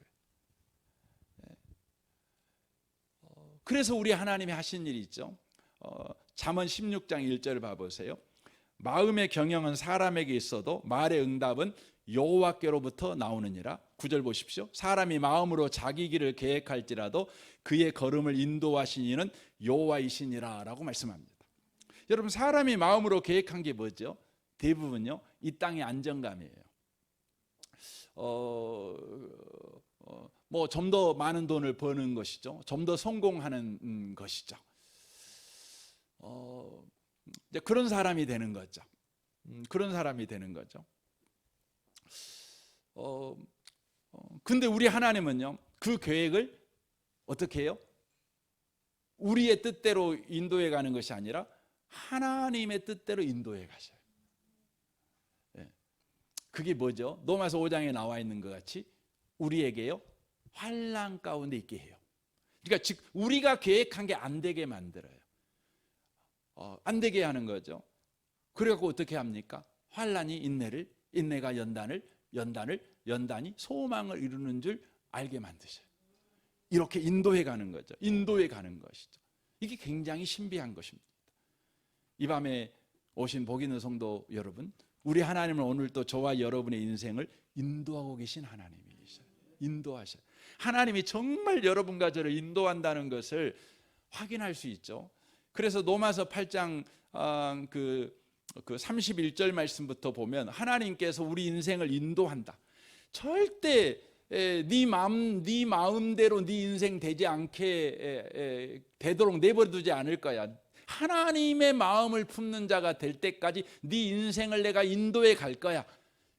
그래서 우리 하나님이 하신 일이 있죠. 잠언 16장 1절을 봐보세요. 마음의 경영은 사람에게 있어도 말의 응답은 여호와께로부터 나오느니라. 9절 보십시오. 사람이 마음으로 자기 길을 계획할지라도 그의 걸음을 인도하신 이는 여호와이시니라 라고 말씀합니다. 여러분 사람이 마음으로 계획한 게 뭐죠? 대부분요 이 땅의 안정감이에요. 뭐 좀 더 많은 돈을 버는 것이죠. 좀 더 성공하는 것이죠. 이제 그런 사람이 되는 거죠. 그런 사람이 되는 거죠. 근데 우리 하나님은요 그 계획을 어떻게 해요? 우리의 뜻대로 인도해 가는 것이 아니라 하나님의 뜻대로 인도해 가셔요. 그게 뭐죠? 로마서 5장에 나와 있는 것 같이 우리에게요 환난 가운데 있게 해요. 그러니까 즉 우리가 계획한 게 안 되게 만들어요. 안 되게 하는 거죠. 그래갖고 어떻게 합니까? 환난이 인내를, 인내가 연단을, 연단이 소망을 이루는 줄 알게 만드셔요. 이렇게 인도해 가는 거죠. 인도해 가는 것이죠. 이게 굉장히 신비한 것입니다. 이 밤에 오신 복 있는 성도 여러분, 우리 하나님은 오늘 또 저와 여러분의 인생을 인도하고 계신 하나님이셔요. 인도하셔요. 하나님이 정말 여러분과 저를 인도한다는 것을 확인할 수 있죠. 그래서 로마서 8장 그 31절 말씀부터 보면 하나님께서 우리 인생을 인도한다. 절대 네 마음대로 네 인생 되지 않게 되도록 내버려두지 않을 거야. 하나님의 마음을 품는 자가 될 때까지 네 인생을 내가 인도해 갈 거야.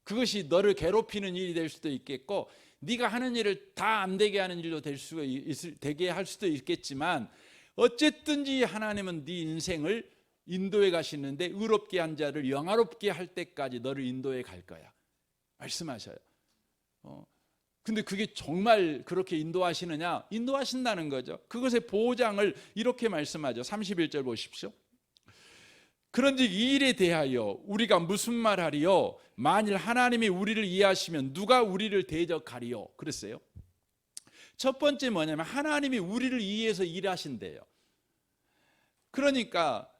그것이 너를 괴롭히는 일이 될 수도 있겠고 네가 하는 일을 다 안 되게 하는 일로 되게 할 수도 있겠지만 어쨌든지 하나님은 네 인생을 인도해 가시는데 의롭게 한 자를 영화롭게 할 때까지 너를 인도해 갈 거야 말씀하셔요. 근데 그게 정말 그렇게 인도하시느냐? 인도하신다는 거죠. 그것의 보장을 이렇게 말씀하죠. 31절 보십시오. 그런즉 이 일에 대하여 우리가 무슨 말하리요? 만일 하나님이 우리를 이해하시면 누가 우리를 대적하리요? 그랬어요. 첫 번째 뭐냐면 하나님이 우리를 이해해서 일하신대요. 그러니까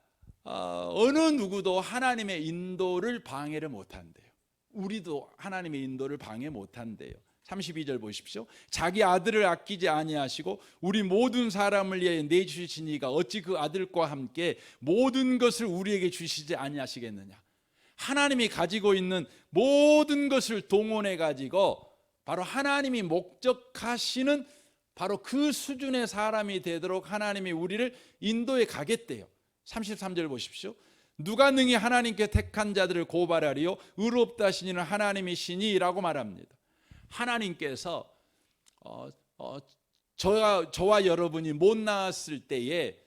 어느 누구도 하나님의 인도를 방해를 못한대요. 우리도 하나님의 인도를 방해 못한대요. 32절 보십시오. 자기 아들을 아끼지 아니하시고 우리 모든 사람을 위해 내주시니가 어찌 그 아들과 함께 모든 것을 우리에게 주시지 아니하시겠느냐. 하나님이 가지고 있는 모든 것을 동원해 가지고 바로 하나님이 목적하시는 바로 그 수준의 사람이 되도록 하나님이 우리를 인도해 가겠대요. 33절 보십시오. 누가 능히 하나님께 택한 자들을 고발하리요? 의롭다 하시니는 하나님이시니라고 말합니다. 하나님께서 저와 여러분이 못 나았을 때에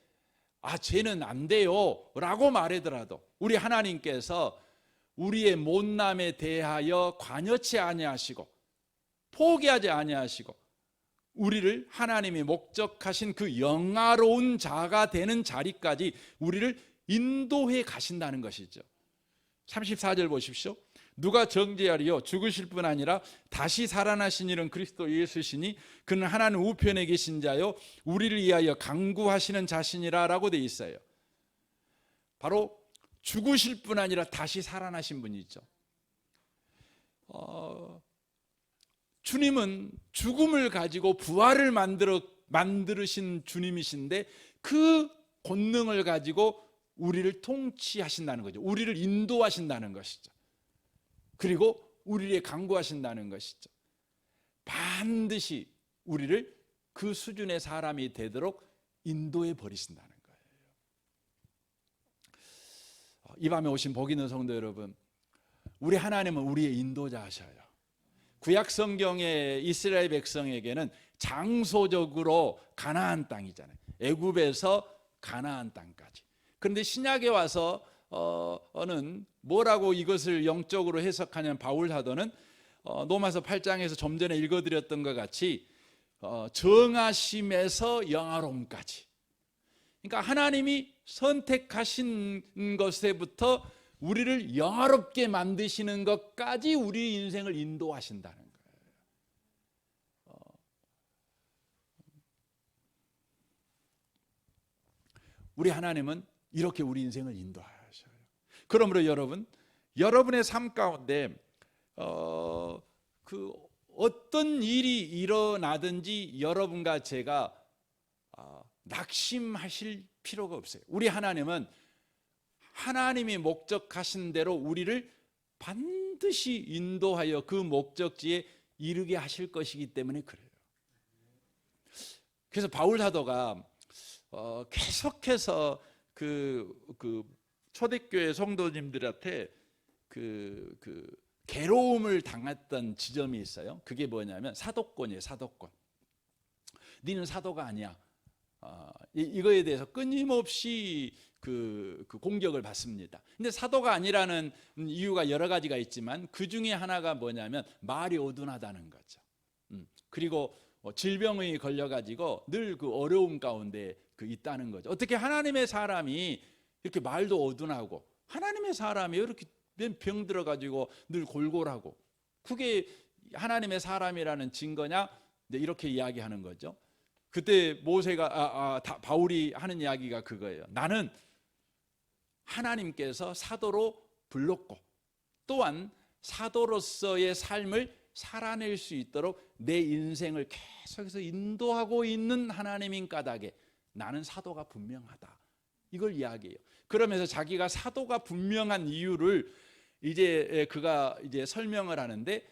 쟤는 안 돼요 라고 말하더라도 우리 하나님께서 우리의 못남에 대하여 관여치 아니하시고 포기하지 아니하시고 우리를 하나님이 목적하신 그 영화로운 자가 되는 자리까지 우리를 인도해 가신다는 것이죠. 34절 보십시오. 누가 정죄하리요? 죽으실 뿐 아니라 다시 살아나신 이는 그리스도 예수시니 그는 하나님 우편에 계신 자요 우리를 위하여 강구하시는 자신이라 라고 되어 있어요. 바로 죽으실 뿐 아니라 다시 살아나신 분이죠. 주님은 죽음을 가지고 부활을 만드신 주님이신데 그 권능을 가지고 우리를 통치하신다는 거죠. 우리를 인도하신다는 것이죠. 그리고 우리를 강구하신다는 것이죠. 반드시 우리를 그 수준의 사람이 되도록 인도해 버리신다는 거예요. 이 밤에 오신 복 있는 성도 여러분, 우리 하나님은 우리의 인도자셔요. 구약 성경의 이스라엘 백성에게는 장소적으로 가나안 땅이잖아요. 애굽에서 가나안 땅까지. 그런데 신약에 와서는 뭐라고 이것을 영적으로 해석하냐면 바울 사도는 로마서 8장에서 좀 전에 읽어드렸던 것 같이 정하심에서 영화로움까지. 그러니까 하나님이 선택하신 것에부터 우리를 영화롭게 만드시는 것까지 우리 인생을 인도하신다는 거예요. 우리 하나님은 이렇게 우리 인생을 인도하셔요. 그러므로 여러분의 삶 가운데 그 어떤 일이 일어나든지 여러분과 제가 낙심하실 필요가 없어요. 우리 하나님은 하나님이 목적하신 대로 우리를 반드시 인도하여 그 목적지에 이르게 하실 것이기 때문에 그래요. 그래서 바울 사도가 계속해서 그 초대교회 성도님들한테 그 괴로움을 당했던 지점이 있어요. 그게 뭐냐면 사도권이에요. 사도권. 너는 사도가 아니야. 이거에 대해서 끊임없이 그 공격을 받습니다. 근데 사도가 아니라는 이유가 여러 가지가 있지만 그 중에 하나가 뭐냐면 말이 어둔하다는 거죠. 그리고 질병에 걸려가지고 늘 그 어려움 가운데 있다는 거죠. 어떻게 하나님의 사람이 이렇게 말도 어둔하고 하나님의 사람이 이렇게 병 들어가지고 늘 골골하고 그게 하나님의 사람이라는 증거냐? 이렇게 이야기하는 거죠. 그때 모세가 바울이 하는 이야기가 그거예요. 나는 하나님께서 사도로 불렀고 또한 사도로서의 삶을 살아낼 수 있도록 내 인생을 계속해서 인도하고 있는 하나님인 까닭에 나는 사도가 분명하다. 이걸 이야기해요. 그러면서 자기가 사도가 분명한 이유를 그가 설명을 하는데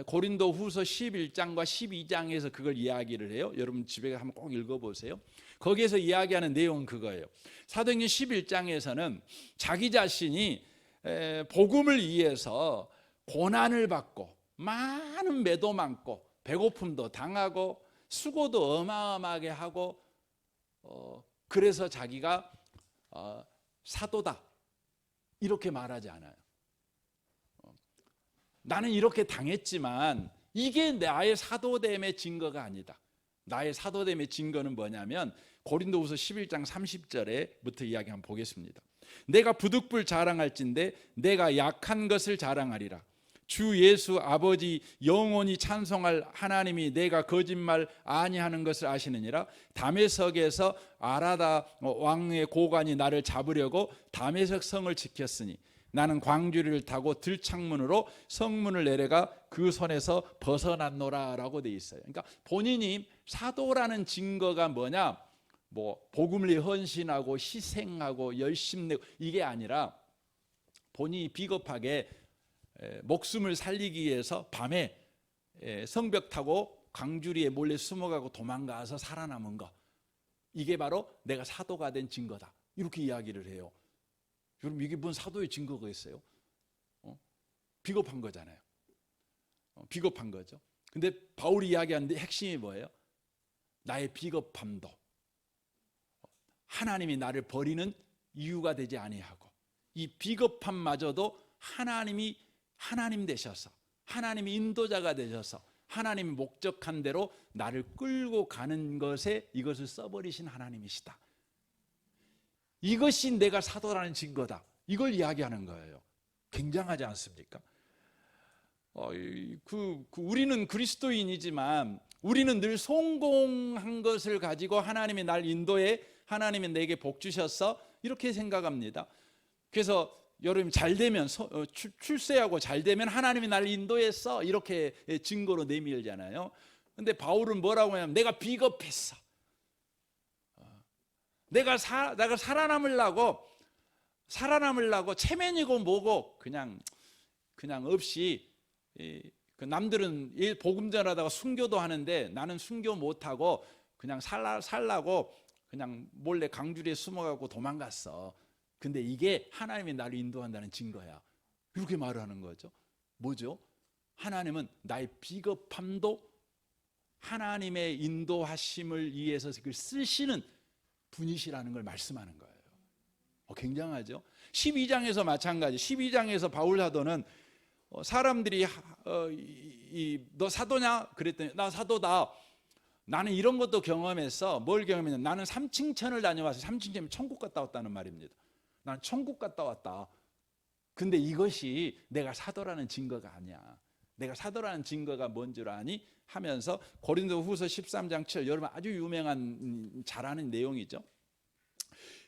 고린도 후서 11장과 12장에서 그걸 이야기를 해요. 여러분 집에 한번 꼭 읽어보세요. 거기에서 이야기하는 내용은 그거예요. 사도행전 11장에서는 자기 자신이 복음을 위해서 고난을 받고 많은 매도 많고 배고픔도 당하고 수고도 어마어마하게 하고 그래서 자기가 사도다 이렇게 말하지 않아요. 나는 이렇게 당했지만 이게 나의 사도됨의 증거가 아니다. 나의 사도됨의 증거는 뭐냐면 고린도후서 11장 30절에부터 이야기 한번 보겠습니다. 내가 부득불 자랑할진대 내가 약한 것을 자랑하리라. 주 예수 아버지 영원히 찬송할 하나님이 내가 거짓말 아니하는 것을 아시느니라. 다메섹에서 아라다 왕의 고관이 나를 잡으려고 다메섹 성을 지켰으니 나는 광주리를 타고 들창문으로 성문을 내려가 그 손에서 벗어났노라 라고 돼 있어요. 그러니까 본인이 사도라는 증거가 뭐냐, 뭐 복음을 위해 헌신하고 희생하고 열심 내고 이게 아니라 본인이 비겁하게 목숨을 살리기 위해서 밤에 성벽 타고 광주리에 몰래 숨어가고 도망가서 살아남은 거, 이게 바로 내가 사도가 된 증거다 이렇게 이야기를 해요. 여러분 이게 뭔 사도의 증거가 있어요? 비겁한 거잖아요. 비겁한 거죠. 근데 바울이 이야기하는데 핵심이 뭐예요? 나의 비겁함도 하나님이 나를 버리는 이유가 되지 아니하고 이 비겁함마저도 하나님이 하나님 되셔서 하나님이 인도자가 되셔서 하나님이 목적한 대로 나를 끌고 가는 것에 이것을 써버리신 하나님이시다. 이것이 내가 사도라는 증거다. 이걸 이야기하는 거예요. 굉장하지 않습니까? 우리는 그리스도인이지만 우리는 늘 성공한 것을 가지고 하나님이 날 인도해 하나님이 내게 복 주셨어 이렇게 생각합니다. 그래서 여러분 잘 되면 출세하고 잘 되면 하나님이 날 인도했어 이렇게 증거로 내밀잖아요. 근데 바울은 뭐라고 하냐면 내가 비겁했어. 내가 살아남으려고 체면이고 뭐고 그냥 없이 남들은 복음 전하다가 순교도 하는데 나는 순교 못하고 그냥 살라고 그냥 몰래 강주리에 숨어가고 도망갔어. 근데 이게 하나님이 나를 인도한다는 증거야. 이렇게 말하는 거죠. 뭐죠? 하나님은 나의 비겁함도 하나님의 인도하심을 위해서 그걸 쓰시는 분이시라는 걸 말씀하는 거예요. 굉장하죠. 12장에서 마찬가지. 12장에서 바울 사도는 사람들이 너 사도냐? 그랬더니 나 사도다. 나는 이런 것도 경험했어. 뭘 경험했냐? 나는 삼층천을 다녀와서 삼층천이면 천국 갔다 왔다는 말입니다. 나는 천국 갔다 왔다. 근데 이것이 내가 사도라는 증거가 아니야. 내가 사도라는 증거가 뭔 줄 아니? 하면서 고린도후서 13장 7 여러분 아주 유명한 잘 아는 내용이죠.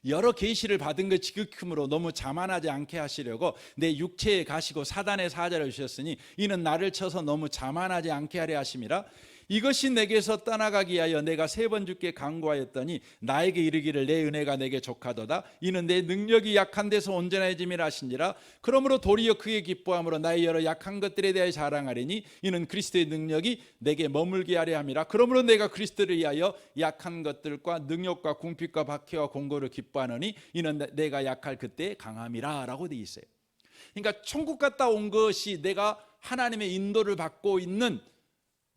여러 계시를 받은 것 지극함으로 너무 자만하지 않게 하시려고 내 육체에 가시고 사단의 사자를 주셨으니 이는 나를 쳐서 너무 자만하지 않게 하려 하심이라. 이것이 내게서 떠나가기 위하여 내가 3번 주께 간구하였더니 나에게 이르기를 내 은혜가 내게 족하도다. 이는 내 능력이 약한 데서 온전해짐이라 하신지라. 그러므로 도리어 크게 기뻐함으로 나의 여러 약한 것들에 대하여 자랑하리니 이는 그리스도의 능력이 내게 머물게 하려 함이라. 그러므로 내가 그리스도를 위하여 약한 것들과 능력과 궁핍과 박해와 공고를 기뻐하노니 이는 내가 약할 그때 강함이라 라고 되어 있어요. 그러니까 천국 갔다 온 것이 내가 하나님의 인도를 받고 있는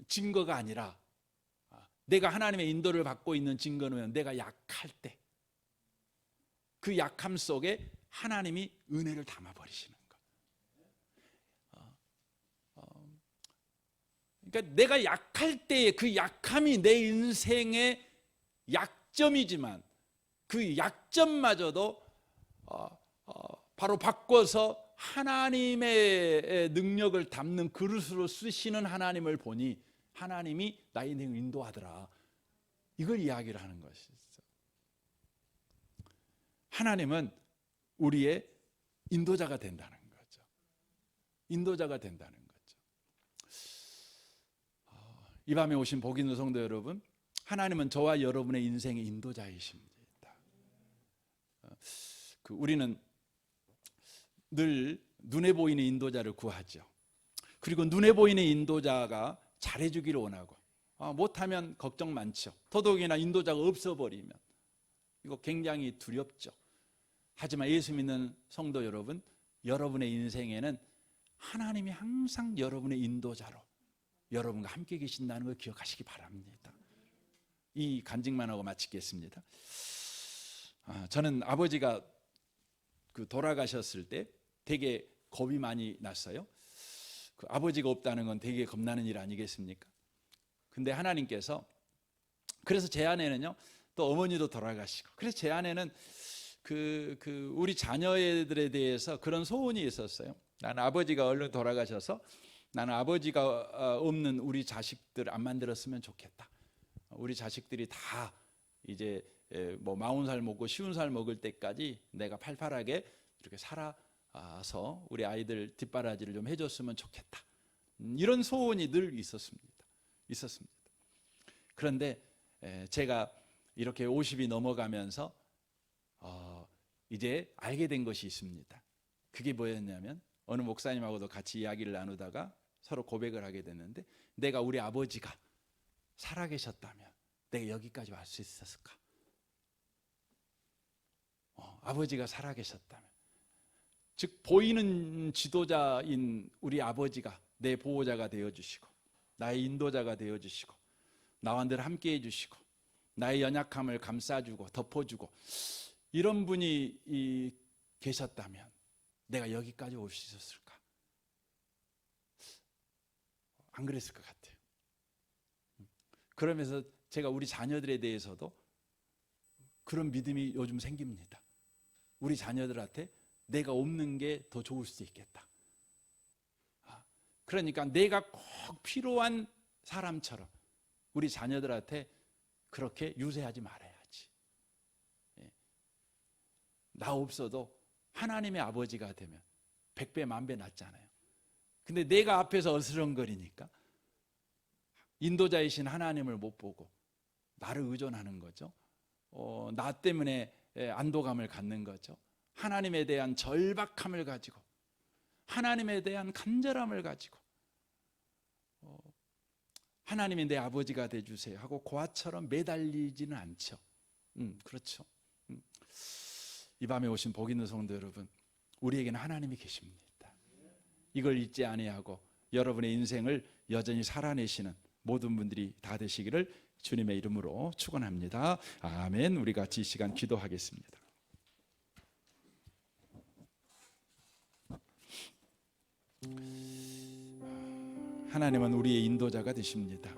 증거가 아니라 내가 하나님의 인도를 받고 있는 증거는 내가 약할 때 그 약함 속에 하나님이 은혜를 담아버리시는 거. 그러니까 내가 약할 때의 그 약함이 내 인생의 약점이지만 그 약점마저도 바로 바꿔서 하나님의 능력을 담는 그릇으로 쓰시는 하나님을 보니 하나님이 나의 인생을 인도하더라. 이걸 이야기를 하는 것이죠. 하나님은 우리의 인도자가 된다는 거죠. 인도자가 된다는 거죠. 이 밤에 오신 복 있는 성도 여러분, 하나님은 저와 여러분의 인생의 인도자이십니다. 우리는 늘 눈에 보이는 인도자를 구하죠. 그리고 눈에 보이는 인도자가 잘해주기를 원하고 못하면 걱정 많죠. 더더욱이나 인도자가 없어버리면 이거 굉장히 두렵죠. 하지만 예수 믿는 성도 여러분, 여러분의 인생에는 하나님이 항상 여러분의 인도자로 여러분과 함께 계신다는 걸 기억하시기 바랍니다. 이 간증만 하고 마치겠습니다. 저는 아버지가 돌아가셨을 때 되게 겁이 많이 났어요. 아버지가 없다는 건 되게 겁나는 일 아니겠습니까? 근데 하나님께서, 그래서 제 안에는요, 또 어머니도 돌아가시고, 그래서 제 안에는 우리 자녀들에 대해서 그런 소원이 있었어요. 나는 아버지가 얼른 돌아가셔서 나는 아버지가 없는 우리 자식들 안 만들었으면 좋겠다. 우리 자식들이 다 이제 뭐 40살 먹고 50살 먹을 때까지 내가 팔팔하게 이렇게 살아서 우리 아이들 뒷바라지를 좀 해줬으면 좋겠다. 이런 소원이 늘 있었습니다. 그런데 제가 이렇게 50이 넘어가면서 이제 알게 된 것이 있습니다. 그게 뭐였냐면, 어느 목사님하고도 같이 이야기를 나누다가 서로 고백을 하게 됐는데, 내가 우리 아버지가 살아계셨다면 내가 여기까지 올 수 있었을까? 아버지가 살아계셨다면, 즉 보이는 지도자인 우리 아버지가 내 보호자가 되어주시고 나의 인도자가 되어주시고 나와 늘 함께 해주시고 나의 연약함을 감싸주고 덮어주고 이런 분이 계셨다면 내가 여기까지 올 수 있었을까? 안 그랬을 것 같아요. 그러면서 제가 우리 자녀들에 대해서도 그런 믿음이 요즘 생깁니다. 우리 자녀들한테 내가 없는 게 더 좋을 수도 있겠다. 그러니까 내가 꼭 필요한 사람처럼 우리 자녀들한테 그렇게 유세하지 말아야지. 나 없어도 하나님의 아버지가 되면 100배 만배 낫잖아요. 근데 내가 앞에서 어스렁거리니까 인도자이신 하나님을 못 보고 나를 의존하는 거죠. 나 때문에 안도감을 갖는 거죠. 하나님에 대한 절박함을 가지고 하나님에 대한 간절함을 가지고 하나님이 내 아버지가 되어주세요 하고 고아처럼 매달리지는 않죠. 그렇죠. 이 밤에 오신 복 있는 성도 여러분, 우리에게는 하나님이 계십니다. 이걸 잊지 아니하고 여러분의 인생을 여전히 살아내시는 모든 분들이 다 되시기를 주님의 이름으로 축원합니다. 아멘. 우리 같이 이 시간 기도하겠습니다. 하나님은 우리의 인도자가 되십니다.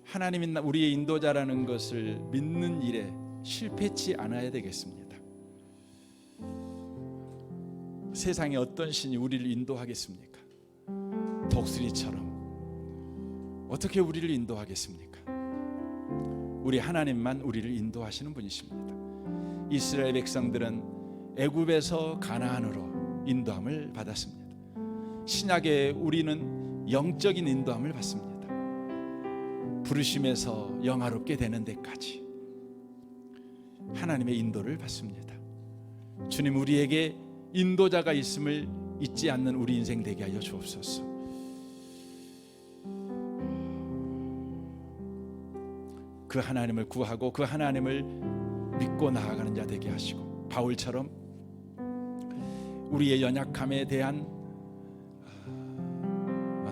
하나님이 우리의 인도자라는 것을 믿는 일에 실패치 않아야 되겠습니다. 세상에 어떤 신이 우리를 인도하겠습니까? 독수리처럼 어떻게 우리를 인도하겠습니까? 우리 하나님만 우리를 인도하시는 분이십니다. 이스라엘 백성들은 애굽에서 가나안으로 인도함을 받았습니다. 신약에 우리는 영적인 인도함을 받습니다. 부르심에서 영화롭게 되는 데까지 하나님의 인도를 받습니다. 주님, 우리에게 인도자가 있음을 잊지 않는 우리 인생 되게 하여 주옵소서. 그 하나님을 구하고 그 하나님을 믿고 나아가는 자 되게 하시고, 바울처럼 우리의 연약함에 대한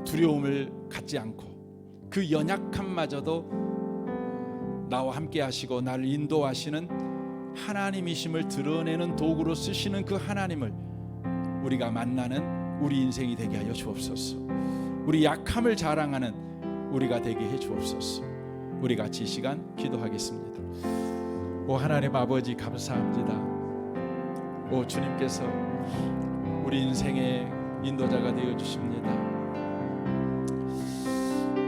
두려움을 갖지 않고 그 연약함마저도 나와 함께 하시고 나를 인도하시는 하나님이심을 드러내는 도구로 쓰시는 그 하나님을 우리가 만나는 우리 인생이 되게 하여 주옵소서. 우리 약함을 자랑하는 우리가 되게 해 주옵소서. 우리 같이 이 시간 기도하겠습니다. 오 하나님 아버지, 감사합니다. 오 주님께서 우리 인생의 인도자가 되어 주십니다.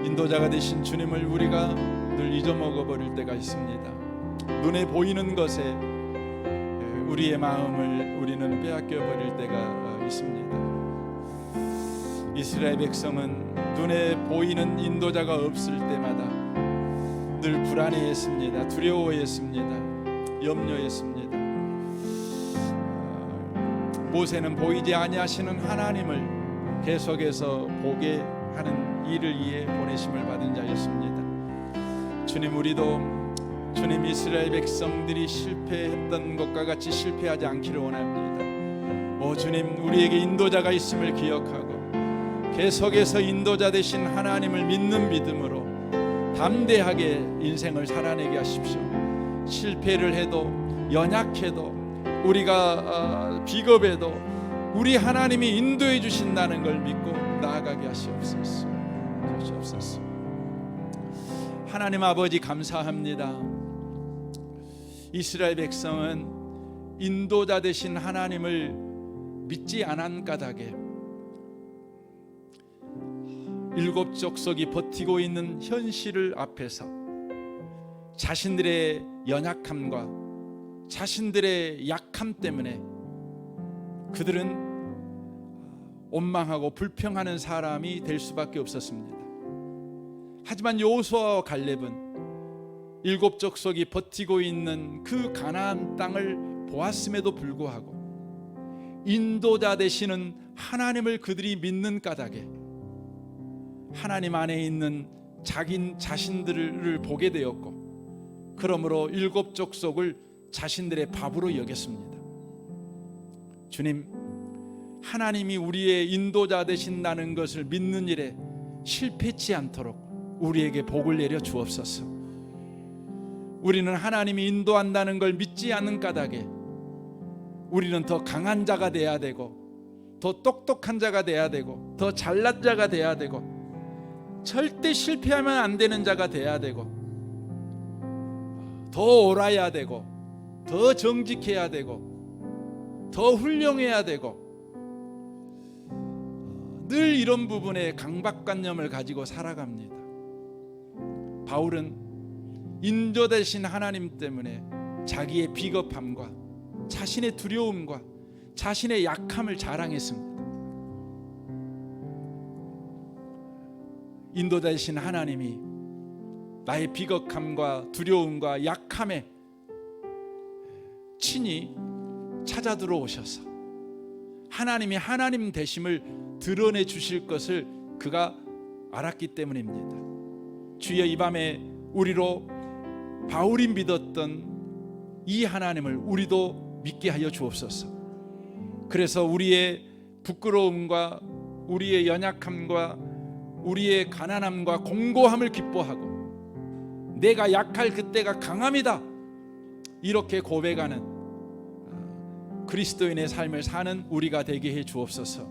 인도자가 되신 주님을 우리가 늘 잊어먹어 버릴 때가 있습니다. 눈에 보이는 것에 우리의 마음을 우리는 빼앗겨 버릴 때가 있습니다. 이스라엘 백성은 눈에 보이는 인도자가 없을 때마다 늘 불안해했습니다. 두려워했습니다. 염려했습니다. 모세는 보이지 아니하시는 하나님을 계속해서 보게 하는 일을 위해 보내심을 받은 자였습니다. 주님, 우리도 주님 이스라엘 백성들이 실패했던 것과 같이 실패하지 않기를 원합니다. 주님, 우리에게 인도자가 있음을 기억하고 계속해서 인도자 되신 하나님을 믿는 믿음으로 담대하게 인생을 살아내게 하십시오. 실패를 해도 연약해도 우리가 비겁해도 우리 하나님이 인도해 주신다는 걸 믿고 나아가게 하시옵소서. 하나님 아버지, 감사합니다. 이스라엘 백성은 인도자 되신 하나님을 믿지 않은 까닭에 일곱 족속이 버티고 있는 현실을 앞에서 자신들의 연약함과 자신들의 약함 때문에 그들은 원망하고 불평하는 사람이 될 수밖에 없었습니다. 하지만 여호수아와 갈렙은 일곱 족속이 버티고 있는 그 가나안 땅을 보았음에도 불구하고 인도자 되시는 하나님을 그들이 믿는 까닭에 하나님 안에 있는 자신들을 보게 되었고, 그러므로 일곱 족속을 자신들의 밥으로 여겼습니다. 주님, 하나님이 우리의 인도자 되신다는 것을 믿는 일에 실패치 않도록 우리에게 복을 내려 주옵소서. 우리는 하나님이 인도한다는 걸 믿지 않는 까닭에 우리는 더 강한 자가 돼야 되고, 더 똑똑한 자가 돼야 되고, 더 잘난 자가 돼야 되고, 절대 실패하면 안 되는 자가 돼야 되고, 더 옳아야 되고, 더 정직해야 되고, 더 훌륭해야 되고, 늘 이런 부분에 강박관념을 가지고 살아갑니다. 바울은 인도되신 하나님 때문에 자기의 비겁함과 자신의 두려움과 자신의 약함을 자랑했습니다. 인도되신 하나님이 나의 비겁함과 두려움과 약함에 친히 찾아 들어오셔서 하나님이 하나님 되심을 드러내 주실 것을 그가 알았기 때문입니다. 주여, 이 밤에 우리로 바울이 믿었던 이 하나님을 우리도 믿게 하여 주옵소서. 그래서 우리의 부끄러움과 우리의 연약함과 우리의 가난함과 공고함을 기뻐하고 내가 약할 그때가 강함이다, 이렇게 고백하는 그리스도인의 삶을 사는 우리가 되게 해 주옵소서.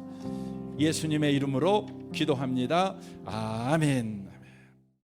예수님의 이름으로 기도합니다. 아멘.